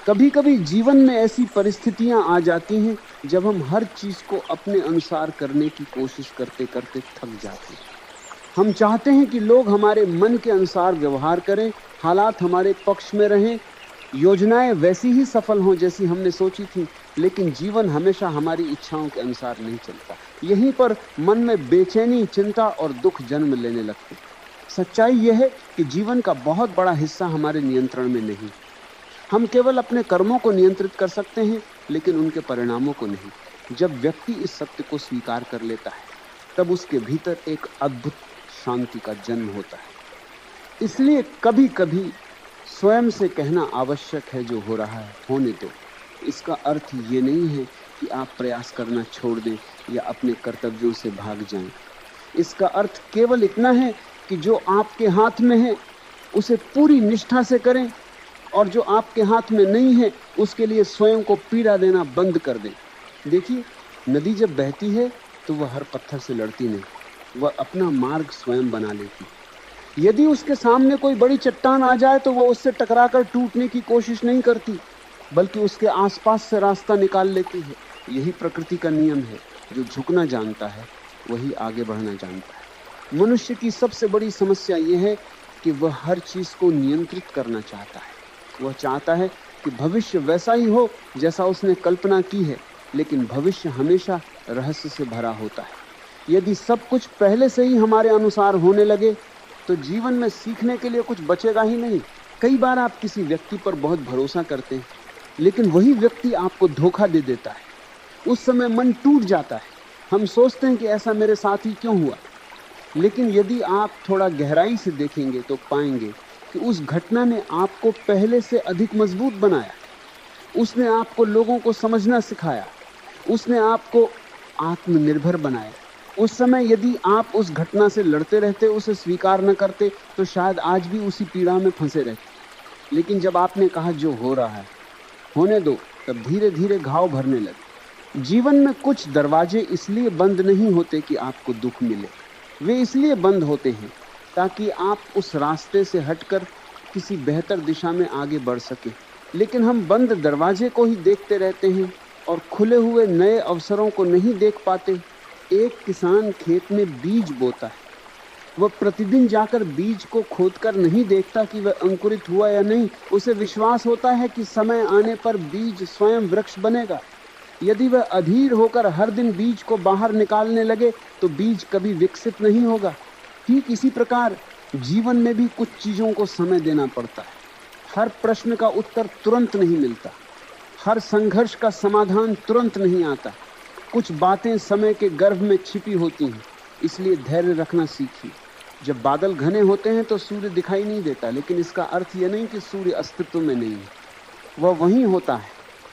कभी कभी जीवन में ऐसी परिस्थितियां आ जाती हैं जब हम हर चीज को अपने अनुसार करने की कोशिश करते करते थक जाते हैं। हम चाहते हैं कि लोग हमारे मन के अनुसार व्यवहार करें, हालात हमारे पक्ष में रहें, योजनाएं वैसी ही सफल हों जैसी हमने सोची थी, लेकिन जीवन हमेशा हमारी इच्छाओं के अनुसार नहीं चलता। यहीं पर मन में बेचैनी, चिंता और दुख जन्म लेने लगते। सच्चाई यह है कि जीवन का बहुत बड़ा हिस्सा हमारे नियंत्रण में नहीं। हम केवल अपने कर्मों को नियंत्रित कर सकते हैं, लेकिन उनके परिणामों को नहीं। जब व्यक्ति इस सत्य को स्वीकार कर लेता है, तब उसके भीतर एक अद्भुत शांति का जन्म होता है। इसलिए कभी कभी स्वयं से कहना आवश्यक है, जो हो रहा है होने दो। इसका अर्थ ये नहीं है कि आप प्रयास करना छोड़ दें या अपने कर्तव्यों से भाग जाएं। इसका अर्थ केवल इतना है कि जो आपके हाथ में है उसे पूरी निष्ठा से करें, और जो आपके हाथ में नहीं है उसके लिए स्वयं को पीड़ा देना बंद कर दें। देखिए, नदी जब बहती है तो वह हर पत्थर से लड़ती नहीं, वह अपना मार्ग स्वयं बना लेती। यदि उसके सामने कोई बड़ी चट्टान आ जाए तो वह उससे टकराकर टूटने की कोशिश नहीं करती, बल्कि उसके आसपास से रास्ता निकाल लेती है। यही प्रकृति का नियम है। जो झुकना जानता है वही आगे बढ़ना जानता है। मनुष्य की सबसे बड़ी समस्या यह है कि वह हर चीज को नियंत्रित करना चाहता है। वह चाहता है कि भविष्य वैसा ही हो जैसा उसने कल्पना की है, लेकिन भविष्य हमेशा रहस्य से भरा होता है। यदि सब कुछ पहले से ही हमारे अनुसार होने लगे तो जीवन में सीखने के लिए कुछ बचेगा ही नहीं। कई बार आप किसी व्यक्ति पर बहुत भरोसा करते हैं, लेकिन वही व्यक्ति आपको धोखा दे देता है। उस समय मन टूट जाता है। हम सोचते हैं कि ऐसा मेरे साथ ही क्यों हुआ, लेकिन यदि आप थोड़ा गहराई से देखेंगे तो पाएंगे कि उस घटना ने आपको पहले से अधिक मजबूत बनाया। उसने आपको लोगों को समझना सिखाया। उसने आपको आत्मनिर्भर बनाया। उस समय यदि आप उस घटना से लड़ते रहते, उसे स्वीकार न करते, तो शायद आज भी उसी पीड़ा में फंसे रहते। लेकिन जब आपने कहा जो हो रहा है होने दो, तब धीरे धीरे घाव भरने लगे। जीवन में कुछ दरवाजे इसलिए बंद नहीं होते कि आपको दुख मिले, वे इसलिए बंद होते हैं ताकि आप उस रास्ते से हटकर किसी बेहतर दिशा में आगे बढ़ सके। लेकिन हम बंद दरवाजे को ही देखते रहते हैं और खुले हुए नए अवसरों को नहीं देख पाते। एक किसान खेत में बीज बोता है। वह प्रतिदिन जाकर बीज को खोदकर नहीं देखता कि वह अंकुरित हुआ या नहीं। उसे विश्वास होता है कि समय आने पर बीज स्वयं वृक्ष बनेगा। यदि वह अधीर होकर हर दिन बीज को बाहर निकालने लगे तो बीज कभी विकसित नहीं होगा। ठीक इसी प्रकार जीवन में भी कुछ चीजों को समय देना पड़ता है। हर प्रश्न का उत्तर तुरंत नहीं मिलता। हर संघर्ष का समाधान तुरंत नहीं आता। कुछ बातें समय के गर्भ में छिपी होती हैं, इसलिए धैर्य रखना सीखिए। जब बादल घने होते हैं तो सूर्य दिखाई नहीं देता, लेकिन इसका अर्थ यह नहीं कि सूर्य अस्तित्व में नहीं है। वह वहीं होता है,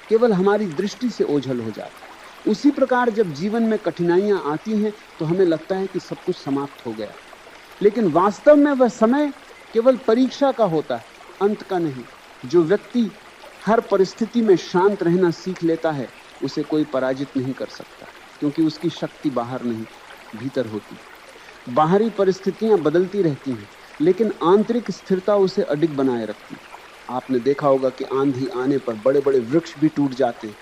केवल हमारी दृष्टि से ओझल हो जाता है। उसी प्रकार जब जीवन में कठिनाइयां आती हैं तो हमें लगता है कि सब कुछ समाप्त हो गया, लेकिन वास्तव में वह समय केवल परीक्षा का होता है, अंत का नहीं। जो व्यक्ति हर परिस्थिति में शांत रहना सीख लेता है उसे कोई पराजित नहीं कर सकता, क्योंकि उसकी शक्ति बाहर नहीं भीतर होती। बाहरी परिस्थितियां बदलती रहती हैं, लेकिन आंतरिक स्थिरता उसे अडिग बनाए रखती। आपने देखा होगा कि आंधी आने पर बड़े बड़े वृक्ष भी टूट जाते हैं,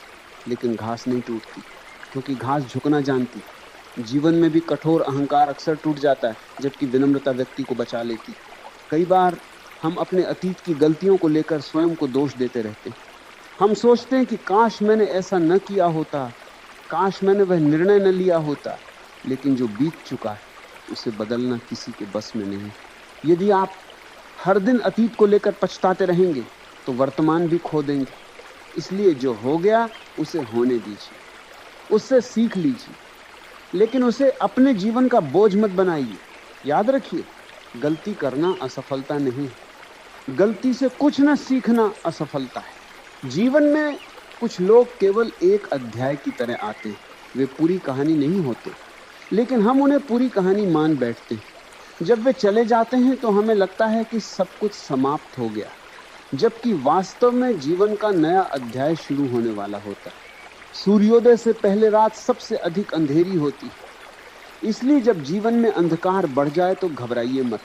लेकिन घास नहीं टूटती, क्योंकि घास झुकना जानती। जीवन में भी कठोर अहंकार अक्सर टूट जाता है, जबकि विनम्रता व्यक्ति को बचा लेती। कई बार हम अपने अतीत की गलतियों को लेकर स्वयं को दोष देते रहते हैं। हम सोचते हैं कि काश मैंने ऐसा न किया होता, काश मैंने वह निर्णय न लिया होता। लेकिन जो बीत चुका है उसे बदलना किसी के बस में नहीं। यदि आप हर दिन अतीत को लेकर पछताते रहेंगे तो वर्तमान भी खो देंगे। इसलिए जो हो गया उसे होने दीजिए, उससे सीख लीजिए, लेकिन उसे अपने जीवन का बोझ मत बनाइए। याद रखिए, गलती करना असफलता नहीं, गलती से कुछ न सीखना असफलता है। जीवन में कुछ लोग केवल एक अध्याय की तरह आते हैं, वे पूरी कहानी नहीं होते, लेकिन हम उन्हें पूरी कहानी मान बैठते हैं। जब वे चले जाते हैं तो हमें लगता है कि सब कुछ समाप्त हो गया, जबकि वास्तव में जीवन का नया अध्याय शुरू होने वाला होता है। सूर्योदय से पहले रात सबसे अधिक अंधेरी होती है। इसलिए जब जीवन में अंधकार बढ़ जाए तो घबराइए मत।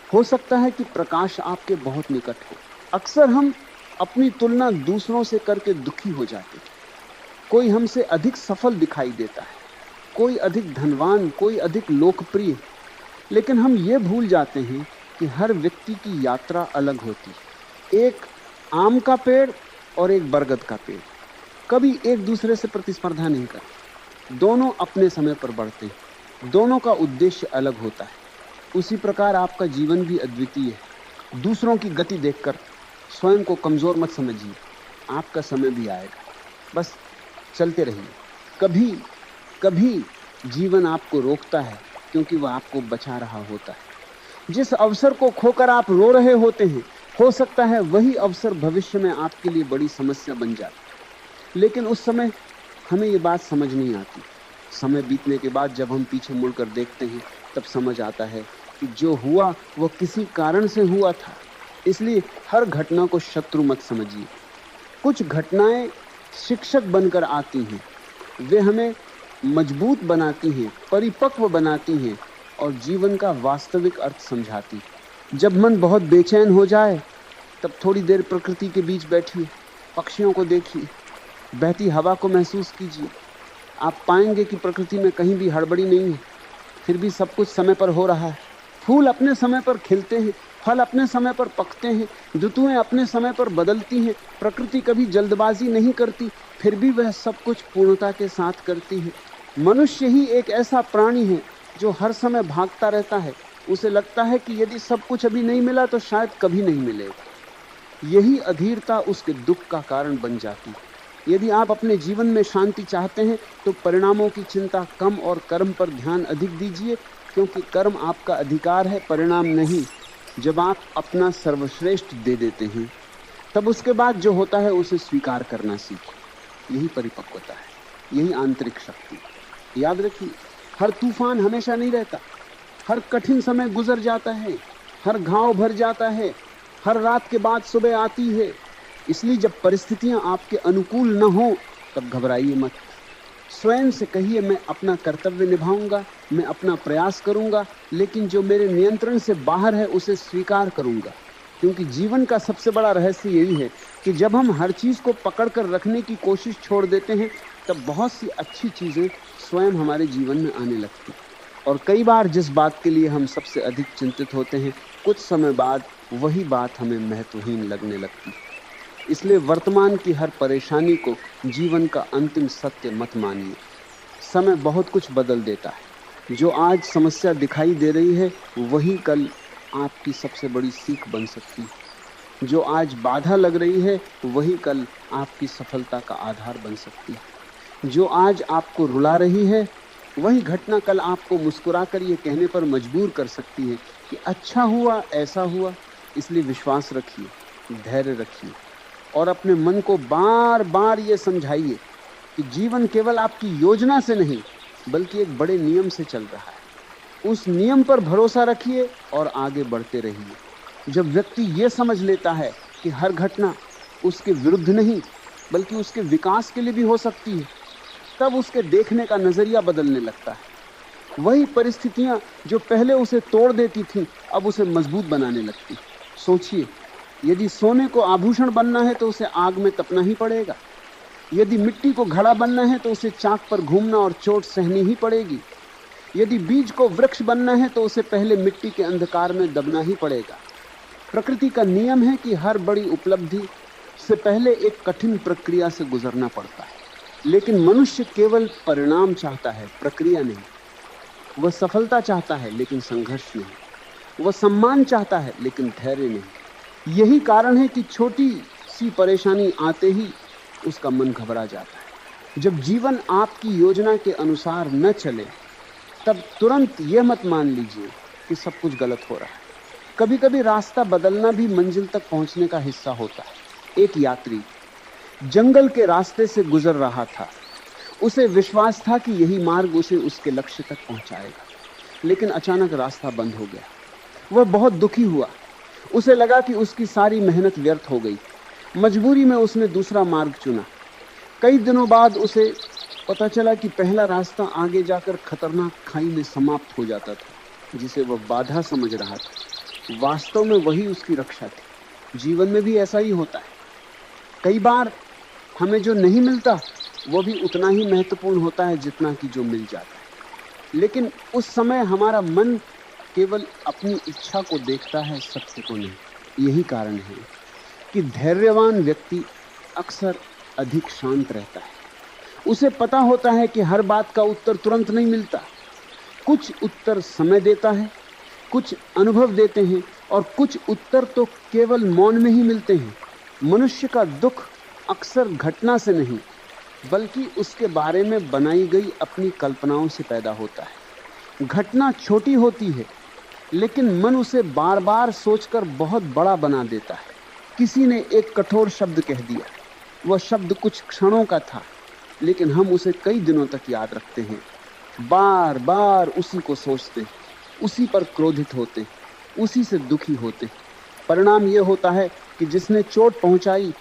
हो सकता है कि प्रकाश आपके बहुत निकट हो। अक्सर हम अपनी तुलना दूसरों से करके दुखी हो जाते थे। कोई हमसे अधिक सफल दिखाई देता है, कोई अधिक धनवान, कोई अधिक लोकप्रिय। लेकिन हम ये भूल जाते हैं कि हर व्यक्ति की यात्रा अलग होती है। एक आम का पेड़ और एक बरगद का पेड़ कभी एक दूसरे से प्रतिस्पर्धा नहीं करते। दोनों अपने समय पर बढ़ते हैं, दोनों का उद्देश्य अलग होता है। उसी प्रकार आपका जीवन भी अद्वितीय है। दूसरों की गति देखकर स्वयं को कमजोर मत समझिए, आपका समय भी आएगा। बस चलते रहिए। कभी कभी जीवन आपको रोकता है क्योंकि वह आपको बचा रहा होता है। जिस अवसर को खोकर आप रो रहे होते हैं, हो सकता है वही अवसर भविष्य में आपके लिए बड़ी समस्या बन जाए। लेकिन उस समय हमें ये बात समझ नहीं आती। समय बीतने के बाद जब हम पीछे मुड़कर देखते हैं, तब समझ आता है कि जो हुआ वो किसी कारण से हुआ था। इसलिए हर घटना को शत्रु मत समझिए। कुछ घटनाएं शिक्षक बनकर आती हैं, वे हमें मजबूत बनाती हैं, परिपक्व बनाती हैं और जीवन का वास्तविक अर्थ समझाती। जब मन बहुत बेचैन हो जाए, तब थोड़ी देर प्रकृति के बीच बैठिए, पक्षियों को देखिए, बहती हवा को महसूस कीजिए। आप पाएंगे कि प्रकृति में कहीं भी हड़बड़ी नहीं है, फिर भी सब कुछ समय पर हो रहा है। फूल अपने समय पर खिलते हैं, फल अपने समय पर पकते हैं, ऋतुएं अपने समय पर बदलती हैं। प्रकृति कभी जल्दबाजी नहीं करती, फिर भी वह सब कुछ पूर्णता के साथ करती है। मनुष्य ही एक ऐसा प्राणी है जो हर समय भागता रहता है। उसे लगता है कि यदि सब कुछ अभी नहीं मिला तो शायद कभी नहीं मिलेगा। यही अधीरता उसके दुख का कारण बन जाती है। यदि आप अपने जीवन में शांति चाहते हैं तो परिणामों की चिंता कम और कर्म पर ध्यान अधिक दीजिए, क्योंकि कर्म आपका अधिकार है, परिणाम नहीं। जब आप अपना सर्वश्रेष्ठ दे देते हैं, तब उसके बाद जो होता है उसे स्वीकार करना सीखें। यही परिपक्वता है, यही आंतरिक शक्ति। याद रखिए, हर तूफान हमेशा नहीं रहता, हर कठिन समय गुजर जाता है, हर घाव भर जाता है, हर रात के बाद सुबह आती है। इसलिए जब परिस्थितियां आपके अनुकूल न हो, तब घबराइए मत। स्वयं से कहिए, मैं अपना कर्तव्य निभाऊंगा, मैं अपना प्रयास करूंगा, लेकिन जो मेरे नियंत्रण से बाहर है उसे स्वीकार करूंगा। क्योंकि जीवन का सबसे बड़ा रहस्य यही है कि जब हम हर चीज को पकड़ कर रखने की कोशिश छोड़ देते हैं, तब बहुत सी अच्छी चीजें स्वयं हमारे जीवन में आने लगती। और कई बार जिस बात के लिए हम सबसे अधिक चिंतित होते हैं, कुछ समय बाद वही बात हमें महत्वहीन लगने लगती। इसलिए वर्तमान की हर परेशानी को जीवन का अंतिम सत्य मत मानिए। समय बहुत कुछ बदल देता है। जो आज समस्या दिखाई दे रही है, वही कल आपकी सबसे बड़ी सीख बन सकती है। जो आज बाधा लग रही है, वही कल आपकी सफलता का आधार बन सकती है। जो आज आपको रुला रही है, वही घटना कल आपको मुस्कुराकर ये कहने पर मजबूर कर सकती है कि अच्छा हुआ, ऐसा हुआ। इसलिए विश्वास रखिए, धैर्य रखिए और अपने मन को बार बार ये समझाइए कि जीवन केवल आपकी योजना से नहीं, बल्कि एक बड़े नियम से चल रहा है। उस नियम पर भरोसा रखिए और आगे बढ़ते रहिए। जब व्यक्ति ये समझ लेता है कि हर घटना उसके विरुद्ध नहीं, बल्कि उसके विकास के लिए भी हो सकती है, तब उसके देखने का नजरिया बदलने लगता है। वही परिस्थितियां जो पहले उसे तोड़ देती थीं, अब उसे मजबूत बनाने लगती। सोचिए, यदि सोने को आभूषण बनना है तो उसे आग में तपना ही पड़ेगा। यदि मिट्टी को घड़ा बनना है तो उसे चाक पर घूमना और चोट सहनी ही पड़ेगी। यदि बीज को वृक्ष बनना है तो उसे पहले मिट्टी के अंधकार में दबना ही पड़ेगा। प्रकृति का नियम है कि हर बड़ी उपलब्धि से पहले एक कठिन प्रक्रिया से गुजरना पड़ता है। लेकिन मनुष्य केवल परिणाम चाहता है, प्रक्रिया नहीं। वह सफलता चाहता है लेकिन संघर्ष नहीं। वह सम्मान चाहता है लेकिन धैर्य नहीं। यही कारण है कि छोटी सी परेशानी आते ही उसका मन घबरा जाता है। जब जीवन आपकी योजना के अनुसार न चले, तब तुरंत यह मत मान लीजिए कि सब कुछ गलत हो रहा है। कभी कभी रास्ता बदलना भी मंजिल तक पहुंचने का हिस्सा होता है। एक यात्री जंगल के रास्ते से गुजर रहा था। उसे विश्वास था कि यही मार्ग उसे उसके लक्ष्य तक पहुंचाएगा, लेकिन अचानक रास्ता बंद हो गया। वह बहुत दुखी हुआ। उसे लगा कि उसकी सारी मेहनत व्यर्थ हो गई। मजबूरी में उसने दूसरा मार्ग चुना। कई दिनों बाद उसे पता चला कि पहला रास्ता आगे जाकर खतरनाक खाई में समाप्त हो जाता था, जिसे वह बाधा समझ रहा था। वास्तव में वही उसकी रक्षा थी। जीवन में भी ऐसा ही होता है। कई बार हमें जो नहीं मिलता वो भी उतना ही महत्वपूर्ण होता है जितना कि जो मिल जाता है। लेकिन उस समय हमारा मन केवल अपनी इच्छा को देखता है, सत्य को नहीं। यही कारण है कि धैर्यवान व्यक्ति अक्सर अधिक शांत रहता है। उसे पता होता है कि हर बात का उत्तर तुरंत नहीं मिलता। कुछ उत्तर समय देता है, कुछ अनुभव देते हैं, और कुछ उत्तर तो केवल मौन में ही मिलते हैं। मनुष्य का दुख अक्सर घटना से नहीं बल्कि उसके बारे में बनाई गई अपनी कल्पनाओं से पैदा होता है। घटना छोटी होती है लेकिन मन उसे बार बार सोचकर बहुत बड़ा बना देता है। किसी ने एक कठोर शब्द कह दिया, वह शब्द कुछ क्षणों का था लेकिन हम उसे कई दिनों तक याद रखते हैं। बार बार उसी को सोचते, उसी पर क्रोधित होते, उसी से दुखी होते। परिणाम यह होता है कि जिसने चोट पहुंचाई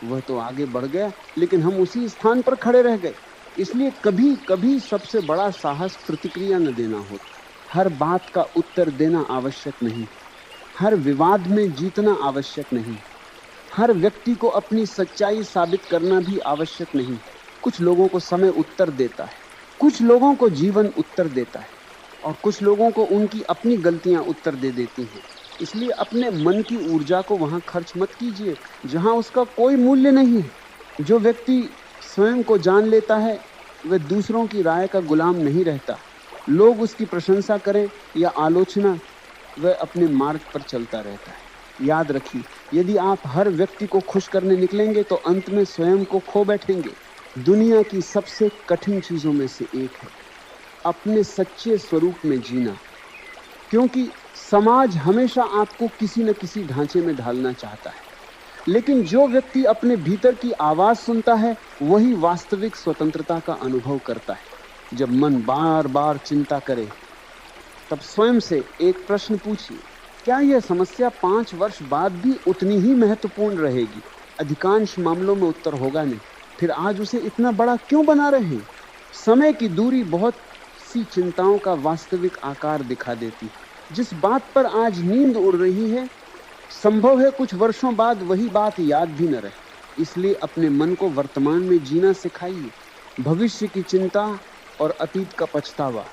वह तो आगे बढ़ गया लेकिन हम उसी स्थान पर खड़े रह गए। इसलिए कभी कभी सबसे बड़ा साहस प्रतिक्रिया न देना होता। हर बात का उत्तर देना आवश्यक नहीं, हर विवाद में जीतना आवश्यक नहीं, हर व्यक्ति को अपनी सच्चाई साबित करना भी आवश्यक नहीं। कुछ लोगों को समय उत्तर देता है, कुछ लोगों को जीवन उत्तर देता है, और कुछ लोगों को उनकी अपनी गलतियां उत्तर दे देती हैं। इसलिए अपने मन की ऊर्जा को वहां खर्च मत कीजिए जहां उसका कोई मूल्य नहीं है। जो व्यक्ति स्वयं को जान लेता है वह दूसरों की राय का गुलाम नहीं रहता। लोग उसकी प्रशंसा करें या आलोचना, वह अपने मार्ग पर चलता रहता है। याद रखिए, यदि आप हर व्यक्ति को खुश करने निकलेंगे तो अंत में स्वयं को खो बैठेंगे। दुनिया की सबसे कठिन चीजों में से एक है अपने सच्चे स्वरूप में जीना, क्योंकि समाज हमेशा आपको किसी न किसी ढांचे में ढालना चाहता है। लेकिन जो व्यक्ति अपने भीतर की आवाज सुनता है वही वास्तविक स्वतंत्रता का अनुभव करता है। जब मन बार बार चिंता करे तब स्वयं से एक प्रश्न पूछिए, क्या यह समस्या 5 वर्ष बाद भी उतनी ही महत्वपूर्ण रहेगी? अधिकांश मामलों में उत्तर होगा नहीं। फिर आज उसे इतना बड़ा क्यों बना रहे हैं? समय की दूरी बहुत सी चिंताओं का वास्तविक आकार दिखा देती है। जिस बात पर आज नींद उड़ रही है संभव है कुछ वर्षों बाद वही बात याद भी न रहे। इसलिए अपने मन को वर्तमान में जीना सिखाइए। भविष्य की चिंता और अतीत का पछतावा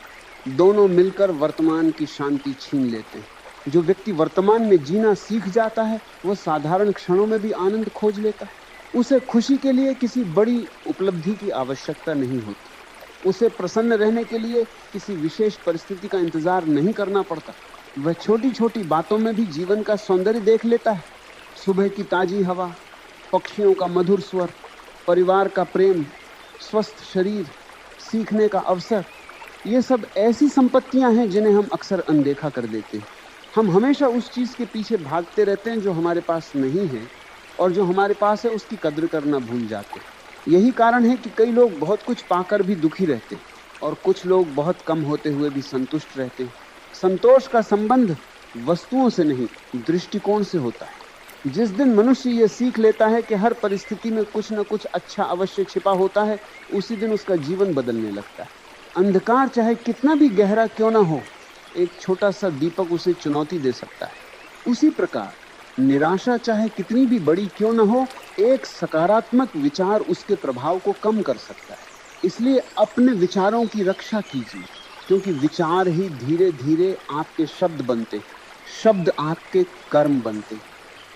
दोनों मिलकर वर्तमान की शांति छीन लेते हैं। जो व्यक्ति वर्तमान में जीना सीख जाता है वह साधारण क्षणों में भी आनंद खोज लेता है। उसे खुशी के लिए किसी बड़ी उपलब्धि की आवश्यकता नहीं होती। उसे प्रसन्न रहने के लिए किसी विशेष परिस्थिति का इंतजार नहीं करना पड़ता। वह छोटी छोटी बातों में भी जीवन का सौंदर्य देख लेता है। सुबह की ताजी हवा, पक्षियों का मधुर स्वर, परिवार का प्रेम, स्वस्थ शरीर, सीखने का अवसर, ये सब ऐसी संपत्तियां हैं जिन्हें हम अक्सर अनदेखा कर देते हैं। हम हमेशा उस चीज के पीछे भागते रहते हैं जो हमारे पास नहीं है, और जो हमारे पास है उसकी कद्र करना भूल जाते हैं। यही कारण है कि कई लोग बहुत कुछ पाकर भी दुखी रहते हैं और कुछ लोग बहुत कम होते हुए भी संतुष्ट रहते हैं। संतोष का संबंध वस्तुओं से नहीं, दृष्टिकोण से होता है। जिस दिन मनुष्य ये सीख लेता है कि हर परिस्थिति में कुछ न कुछ अच्छा अवश्य छिपा होता है, उसी दिन उसका जीवन बदलने लगता है। अंधकार चाहे कितना भी गहरा क्यों ना हो, एक छोटा सा दीपक उसे चुनौती दे सकता है। उसी प्रकार निराशा चाहे कितनी भी बड़ी क्यों ना हो, एक सकारात्मक विचार उसके प्रभाव को कम कर सकता है। इसलिए अपने विचारों की रक्षा कीजिए, क्योंकि विचार ही धीरे धीरे आपके शब्द बनते, शब्द आपके कर्म बनते,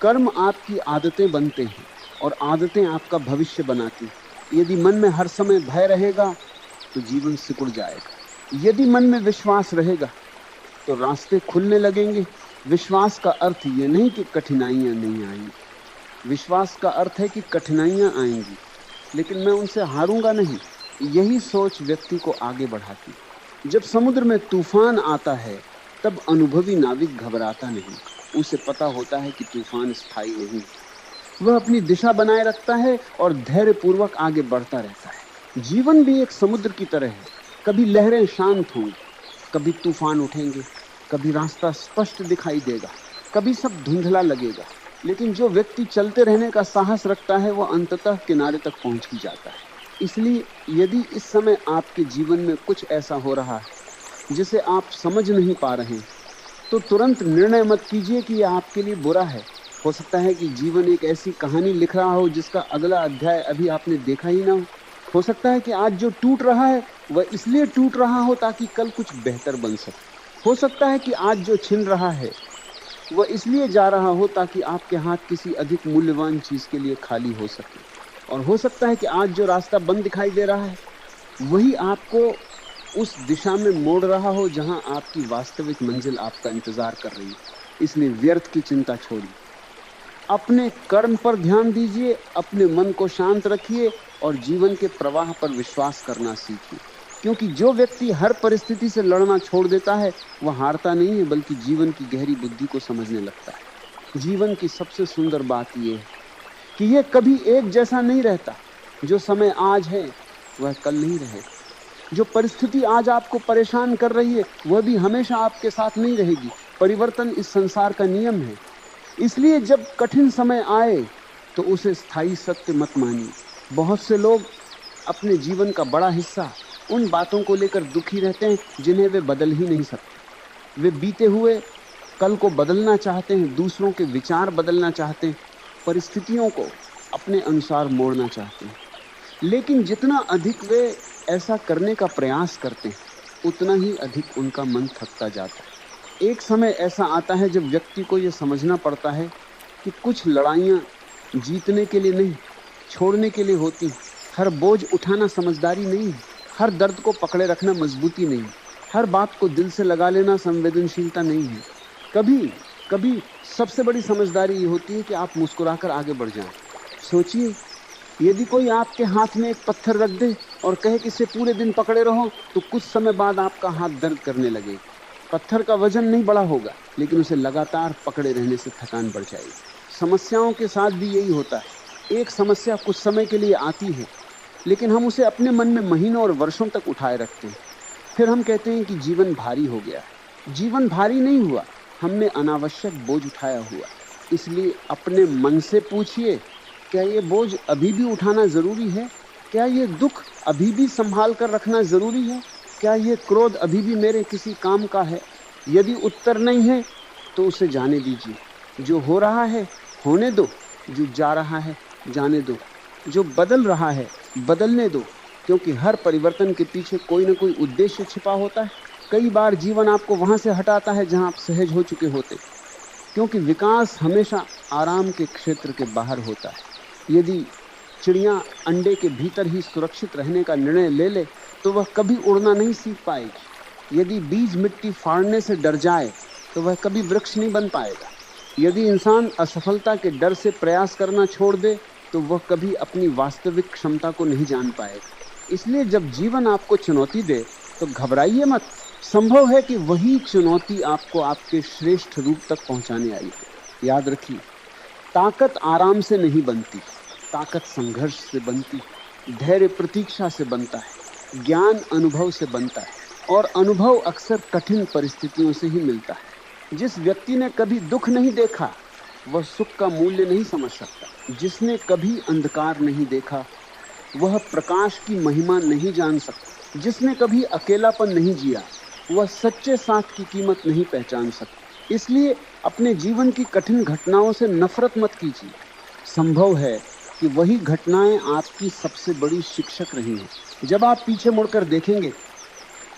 कर्म आपकी आदतें बनते हैं, और आदतें आपका भविष्य बनाती हैं। यदि मन में हर समय भय रहेगा तो जीवन सिकुड़ जाएगा। यदि मन में विश्वास रहेगा तो रास्ते खुलने लगेंगे। विश्वास का अर्थ ये नहीं कि कठिनाइयां नहीं आएंगी। विश्वास का अर्थ है कि कठिनाइयां आएंगी लेकिन मैं उनसे हारूंगा नहीं। यही सोच व्यक्ति को आगे बढ़ाती। जब समुद्र में तूफान आता है तब अनुभवी नाविक घबराता नहीं। उसे पता होता है कि तूफान स्थायी नहीं। वह अपनी दिशा बनाए रखता है और धैर्यपूर्वक आगे बढ़ता रहता है। जीवन भी एक समुद्र की तरह है। कभी लहरें शांत होंगी, कभी तूफान उठेंगे, कभी रास्ता स्पष्ट दिखाई देगा, कभी सब धुंधला लगेगा। लेकिन जो व्यक्ति चलते रहने का साहस रखता है वह अंततः किनारे तक पहुंच ही जाता है। इसलिए यदि इस समय आपके जीवन में कुछ ऐसा हो रहा है जिसे आप समझ नहीं पा रहे, तो तुरंत निर्णय मत कीजिए कि यह आपके लिए बुरा है। हो सकता है कि जीवन एक ऐसी कहानी लिख रहा हो जिसका अगला अध्याय अभी आपने देखा ही ना हो सकता है कि आज जो टूट रहा है वह इसलिए टूट रहा हो ताकि कल कुछ बेहतर बन सके। हो सकता है कि आज जो छिन रहा है वह इसलिए जा रहा हो ताकि आपके हाथ किसी अधिक मूल्यवान चीज के लिए खाली हो सके। और हो सकता है कि आज जो रास्ता बंद दिखाई दे रहा है वही आपको उस दिशा में मोड़ रहा हो जहां आपकी वास्तविक मंजिल आपका इंतजार कर रही है। इसलिए व्यर्थ की चिंता छोड़िए, अपने कर्म पर ध्यान दीजिए, अपने मन को शांत रखिए और जीवन के प्रवाह पर विश्वास करना सीखिए। क्योंकि जो व्यक्ति हर परिस्थिति से लड़ना छोड़ देता है वह हारता नहीं है, बल्कि जीवन की गहरी बुद्धि को समझने लगता है। जीवन की सबसे सुंदर बात यह है कि यह कभी एक जैसा नहीं रहता। जो समय आज है वह कल नहीं रहेगा। जो परिस्थिति आज आपको परेशान कर रही है वह भी हमेशा आपके साथ नहीं रहेगी। परिवर्तन इस संसार का नियम है। इसलिए जब कठिन समय आए तो उसे स्थायी सत्य मत मानिए। बहुत से लोग अपने जीवन का बड़ा हिस्सा उन बातों को लेकर दुखी रहते हैं जिन्हें वे बदल ही नहीं सकते। वे बीते हुए कल को बदलना चाहते हैं, दूसरों के विचार बदलना चाहते हैं, परिस्थितियों को अपने अनुसार मोड़ना चाहते हैं। लेकिन जितना अधिक वे ऐसा करने का प्रयास करते हैं उतना ही अधिक उनका मन थकता जाता है। एक समय ऐसा आता है जब व्यक्ति को यह समझना पड़ता है कि कुछ लड़ाइयाँ जीतने के लिए नहीं, छोड़ने के लिए होती। हर बोझ उठाना समझदारी नहीं है, हर दर्द को पकड़े रखना मजबूती नहीं, हर बात को दिल से लगा लेना संवेदनशीलता नहीं है। कभी कभी सबसे बड़ी समझदारी ये होती है कि आप मुस्कुराकर आगे बढ़ जाएं। सोचिए, यदि कोई आपके हाथ में एक पत्थर रख दे और कहे कि इसे पूरे दिन पकड़े रहो तो कुछ समय बाद आपका हाथ दर्द करने लगेगा। पत्थर का वजन नहीं बड़ा होगा, लेकिन उसे लगातार पकड़े रहने से थकान बढ़ जाएगी। समस्याओं के साथ भी यही होता है। एक समस्या कुछ समय के लिए आती है, लेकिन हम उसे अपने मन में महीनों और वर्षों तक उठाए रखते हैं। फिर हम कहते हैं कि जीवन भारी हो गया। जीवन भारी नहीं हुआ, हमने अनावश्यक बोझ उठाया हुआ। इसलिए अपने मन से पूछिए, क्या ये बोझ अभी भी उठाना जरूरी है? क्या ये दुख अभी भी संभाल कर रखना जरूरी है? क्या ये क्रोध अभी भी मेरे किसी काम का है? यदि उत्तर नहीं है तो उसे जाने दीजिए। जो हो रहा है होने दो, जो जा रहा है जाने दो, जो बदल रहा है बदलने दो। क्योंकि हर परिवर्तन के पीछे कोई ना कोई उद्देश्य छिपा होता है। कई बार जीवन आपको वहां से हटाता है जहां आप सहज हो चुके होते, क्योंकि विकास हमेशा आराम के क्षेत्र के बाहर होता है। यदि चिड़िया अंडे के भीतर ही सुरक्षित रहने का निर्णय ले ले तो वह कभी उड़ना नहीं सीख पाएगी। यदि बीज मिट्टी फाड़ने से डर जाए तो वह कभी वृक्ष नहीं बन पाएगा। यदि इंसान असफलता के डर से प्रयास करना छोड़ दे तो वह कभी अपनी वास्तविक क्षमता को नहीं जान पाएगा। इसलिए जब जीवन आपको चुनौती दे तो घबराइए मत। संभव है कि वही चुनौती आपको आपके श्रेष्ठ रूप तक पहुंचाने आई है। याद रखिए, ताकत आराम से नहीं बनती, ताकत संघर्ष से बनती, धैर्य प्रतीक्षा से बनता है, ज्ञान अनुभव से बनता है और अनुभव अक्सर कठिन परिस्थितियों से ही मिलता है। जिस व्यक्ति ने कभी दुख नहीं देखा वह सुख का मूल्य नहीं समझ सकता। जिसने कभी अंधकार नहीं देखा वह प्रकाश की महिमा नहीं जान सकता। जिसने कभी अकेलापन नहीं जिया वह सच्चे साथ की कीमत नहीं पहचान सकता। इसलिए अपने जीवन की कठिन घटनाओं से नफरत मत कीजिए। संभव है कि वही घटनाएं आपकी सबसे बड़ी शिक्षक रही हैं। जब आप पीछे मुड़कर देखेंगे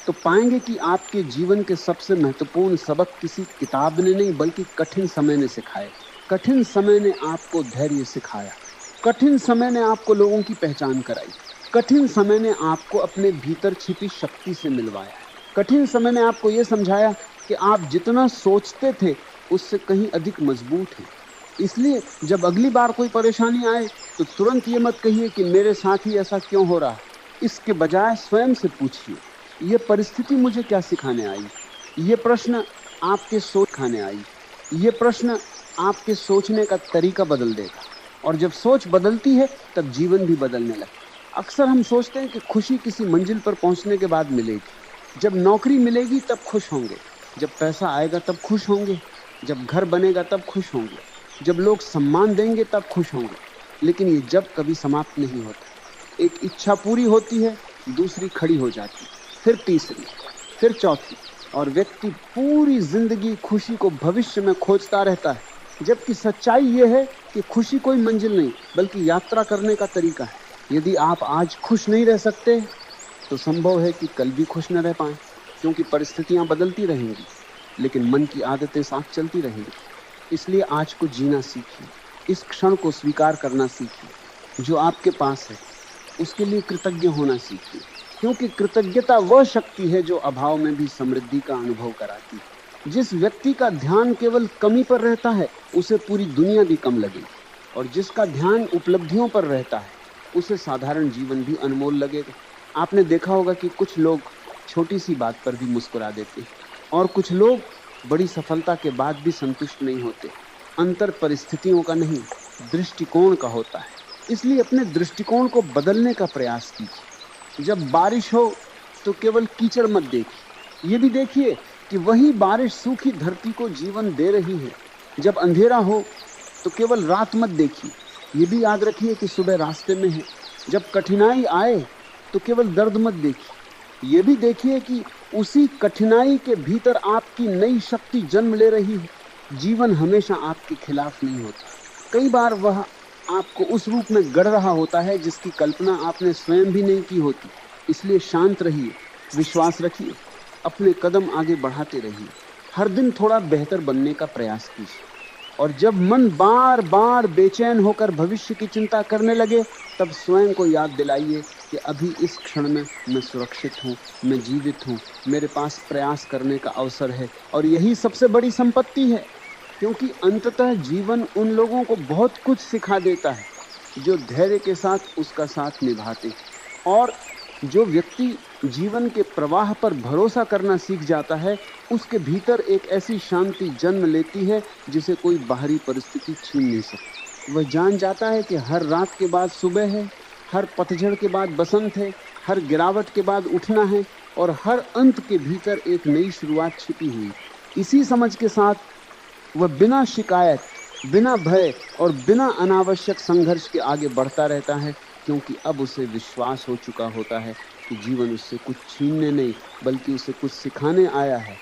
तो पाएंगे कि आपके जीवन के सबसे महत्वपूर्ण सबक किसी किताब ने नहीं बल्कि कठिन समय ने सिखाए। कठिन समय ने आपको धैर्य सिखाया। कठिन समय ने आपको लोगों की पहचान कराई। कठिन समय ने आपको अपने भीतर छिपी शक्ति से मिलवाया। कठिन समय ने आपको यह समझाया कि आप जितना सोचते थे उससे कहीं अधिक मजबूत हैं। इसलिए जब अगली बार कोई परेशानी आए तो तुरंत ये मत कहिए कि मेरे साथ ही ऐसा क्यों हो रहा है। इसके बजाय स्वयं से पूछिए, ये परिस्थिति मुझे क्या सिखाने आई? ये प्रश्न आपके सोच खाने आई। ये प्रश्न आपके सोचने का तरीका बदल देगा। और जब सोच बदलती है तब जीवन भी बदलने लगता। अक्सर हम सोचते हैं कि खुशी किसी मंजिल पर पहुंचने के बाद मिलेगी। जब नौकरी मिलेगी तब खुश होंगे, जब पैसा आएगा तब खुश होंगे, जब घर बनेगा तब खुश होंगे, जब लोग सम्मान देंगे तब खुश होंगे। लेकिन ये जब कभी समाप्त नहीं होता। एक इच्छा पूरी होती है, दूसरी खड़ी हो जाती है, फिर तीसरी, फिर चौथी, और व्यक्ति पूरी जिंदगी खुशी को भविष्य में खोजता रहता है। जबकि सच्चाई यह है कि खुशी कोई मंजिल नहीं बल्कि यात्रा करने का तरीका है। यदि आप आज खुश नहीं रह सकते तो संभव है कि कल भी खुश न रह पाएं, क्योंकि परिस्थितियां बदलती रहेंगी लेकिन मन की आदतें साथ चलती रहेंगी। इसलिए आज को जीना सीखिए, इस क्षण को स्वीकार करना सीखिए। जो आपके पास है उसके लिए कृतज्ञ होना सीखिए, क्योंकि कृतज्ञता वह शक्ति है जो अभाव में भी समृद्धि का अनुभव कराती है। जिस व्यक्ति का ध्यान केवल कमी पर रहता है उसे पूरी दुनिया भी कम लगेगी, और जिसका ध्यान उपलब्धियों पर रहता है उसे साधारण जीवन भी अनमोल लगेगा। आपने देखा होगा कि कुछ लोग छोटी सी बात पर भी मुस्कुरा देते हैं और कुछ लोग बड़ी सफलता के बाद भी संतुष्ट नहीं होते। अंतर परिस्थितियों का नहीं, दृष्टिकोण का होता है। इसलिए अपने दृष्टिकोण को बदलने का प्रयास कीजिए। जब बारिश हो तो केवल कीचड़ मत देखिए, ये भी देखिए कि वही बारिश सूखी धरती को जीवन दे रही है। जब अंधेरा हो तो केवल रात मत देखिए, ये भी याद रखिए कि सुबह रास्ते में है। जब कठिनाई आए तो केवल दर्द मत देखिए, ये भी देखिए कि उसी कठिनाई के भीतर आपकी नई शक्ति जन्म ले रही है। जीवन हमेशा आपके खिलाफ नहीं होता, कई बार वह आपको उस रूप में गढ़ रहा होता है जिसकी कल्पना आपने स्वयं भी नहीं की होती। इसलिए शांत रहिए, विश्वास रखिए, अपने कदम आगे बढ़ाते रहिए, हर दिन थोड़ा बेहतर बनने का प्रयास कीजिए। और जब मन बार बार बेचैन होकर भविष्य की चिंता करने लगे तब स्वयं को याद दिलाइए कि अभी इस क्षण में मैं सुरक्षित हूँ, मैं जीवित हूँ, मेरे पास प्रयास करने का अवसर है। और यही सबसे बड़ी संपत्ति है, क्योंकि अंततः जीवन उन लोगों को बहुत कुछ सिखा देता है जो धैर्य के साथ उसका साथ निभाते हैं। और जो व्यक्ति जीवन के प्रवाह पर भरोसा करना सीख जाता है उसके भीतर एक ऐसी शांति जन्म लेती है जिसे कोई बाहरी परिस्थिति छीन नहीं सकती। वह जान जाता है कि हर रात के बाद सुबह है, हर पतझड़ के बाद बसंत है, हर गिरावट के बाद उठना है और हर अंत के भीतर एक नई शुरुआत छिपी हुई। इसी समझ के साथ वह बिना शिकायत, बिना भय और बिना अनावश्यक संघर्ष के आगे बढ़ता रहता है, क्योंकि अब उसे विश्वास हो चुका होता है कि जीवन उससे कुछ छीनने नहीं बल्कि उसे कुछ सिखाने आया है।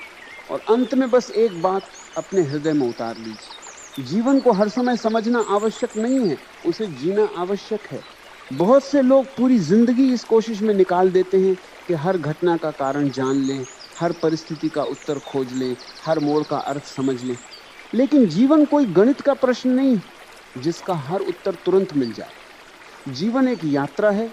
और अंत में बस एक बात अपने हृदय में उतार लीजिए, जीवन को हर समय समझना आवश्यक नहीं है, उसे जीना आवश्यक है। बहुत से लोग पूरी जिंदगी इस कोशिश में निकाल देते हैं कि हर घटना का कारण जान लें, हर परिस्थिति का उत्तर खोज लें, हर मोड़ का अर्थ समझ लें। लेकिन जीवन कोई गणित का प्रश्न नहीं जिसका हर उत्तर तुरंत मिल जाए। जीवन एक यात्रा है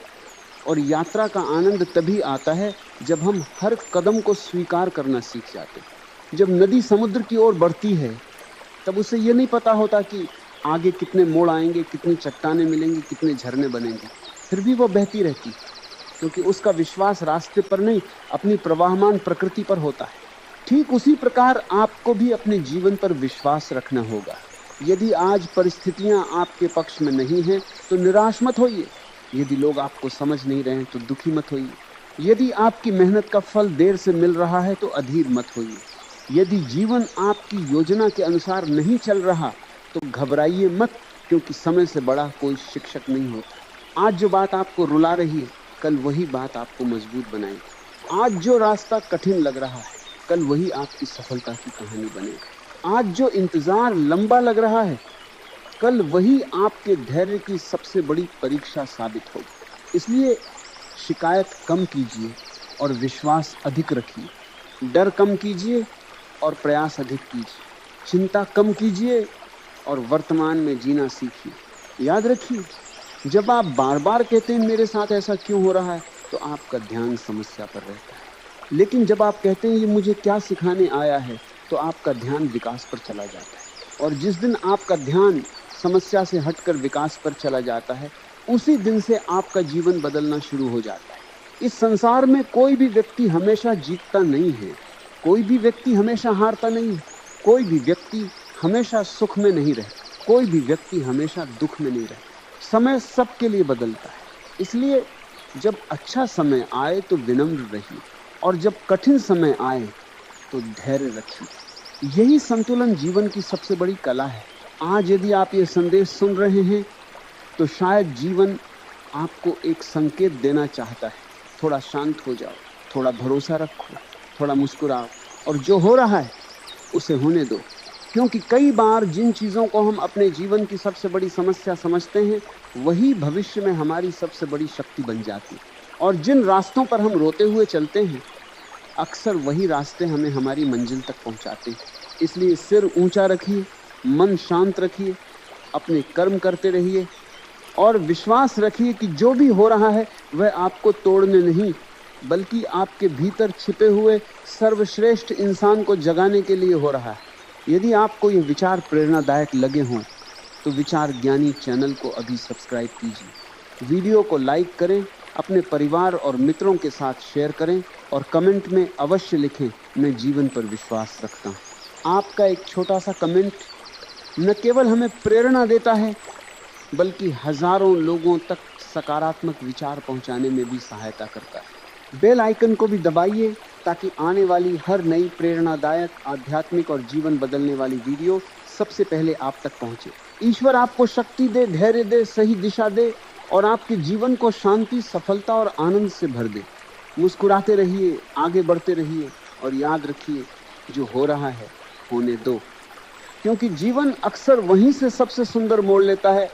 और यात्रा का आनंद तभी आता है जब हम हर कदम को स्वीकार करना सीख जाते हैं। जब नदी समुद्र की ओर बढ़ती है तब उसे ये नहीं पता होता कि आगे कितने मोड़ आएंगे, कितनी चट्टानें मिलेंगी, कितने झरने बनेंगे, फिर भी वो बहती रहती, क्योंकि उसका विश्वास रास्ते पर नहीं अपनी प्रवाहमान प्रकृति पर होता है। ठीक उसी प्रकार आपको भी अपने जीवन पर विश्वास रखना होगा। यदि आज परिस्थितियां आपके पक्ष में नहीं हैं तो निराश मत होइए, यदि लोग आपको समझ नहीं रहे हैं तो दुखी मत होइए, यदि आपकी मेहनत का फल देर से मिल रहा है तो अधीर मत होइए, यदि जीवन आपकी योजना के अनुसार नहीं चल रहा तो घबराइए मत, क्योंकि समय से बड़ा कोई शिक्षक नहीं होता। आज जो बात आपको रुला रही है कल वही बात आपको मजबूत बनाएगी। आज जो रास्ता कठिन लग रहा है कल वही आपकी सफलता की कहानी बनेगी। आज जो इंतजार लंबा लग रहा है कल वही आपके धैर्य की सबसे बड़ी परीक्षा साबित होगी। इसलिए शिकायत कम कीजिए और विश्वास अधिक रखिए, डर कम कीजिए और प्रयास अधिक कीजिए, चिंता कम कीजिए और वर्तमान में जीना सीखिए। याद रखिए, जब आप बार बार कहते हैं मेरे साथ ऐसा क्यों हो रहा है तो आपका ध्यान समस्या पर रहता है, लेकिन जब आप कहते हैं ये मुझे क्या सिखाने आया है तो आपका ध्यान विकास पर चला जाता है। और जिस दिन आपका ध्यान समस्या से हटकर विकास पर चला जाता है उसी दिन से आपका जीवन बदलना शुरू हो जाता है। इस संसार में कोई भी व्यक्ति हमेशा जीतता नहीं है, कोई भी व्यक्ति हमेशा हारता नहीं है, कोई भी व्यक्ति हमेशा सुख में नहीं रहता, कोई भी व्यक्ति हमेशा दुख में नहीं रहता। समय सबके लिए बदलता है। इसलिए जब अच्छा समय आए तो विनम्र रहिए और जब कठिन समय आए तो धैर्य रखिए। यही संतुलन जीवन की सबसे बड़ी कला है। आज यदि आप ये संदेश सुन रहे हैं तो शायद जीवन आपको एक संकेत देना चाहता है, थोड़ा शांत हो जाओ, थोड़ा भरोसा रखो, थोड़ा मुस्कुराओ और जो हो रहा है उसे होने दो। क्योंकि कई बार जिन चीजों को हम अपने जीवन की सबसे बड़ी समस्या समझते हैं, वही भविष्य में हमारी सबसे बड़ी शक्ति बन जाती है। और जिन रास्तों पर हम रोते हुए चलते हैं, अक्सर वही रास्ते हमें हमारी मंजिल तक पहुंचाते हैं। इसलिए सिर ऊंचा रखिए, मन शांत रखिए, अपने कर्म करते रहिए और विश्वास रखिए कि जो भी हो रहा है वह आपको तोड़ने नहीं, बल्कि आपके भीतर छिपे हुए सर्वश्रेष्ठ इंसान को जगाने के लिए हो रहा है। यदि आपको ये विचार प्रेरणादायक लगे हों तो विचार ज्ञानी चैनल को अभी सब्सक्राइब कीजिए, वीडियो को लाइक करें, अपने परिवार और मित्रों के साथ शेयर करें और कमेंट में अवश्य लिखें, मैं जीवन पर विश्वास रखता हूं। आपका एक छोटा सा कमेंट न केवल हमें प्रेरणा देता है, बल्कि हजारों लोगों तक सकारात्मक विचार पहुंचाने में भी सहायता करता है। बेल आइकन को भी दबाइए ताकि आने वाली हर नई प्रेरणादायक, आध्यात्मिक और जीवन बदलने वाली वीडियो सबसे पहले आप तक पहुंचे। ईश्वर आपको शक्ति दे, धैर्य दे, सही दिशा दे और आपके जीवन को शांति, सफलता और आनंद से भर दे। मुस्कुराते रहिए, आगे बढ़ते रहिए और याद रखिए, जो हो रहा है होने दो, क्योंकि जीवन अक्सर वहीं से सबसे सुंदर मोड़ लेता है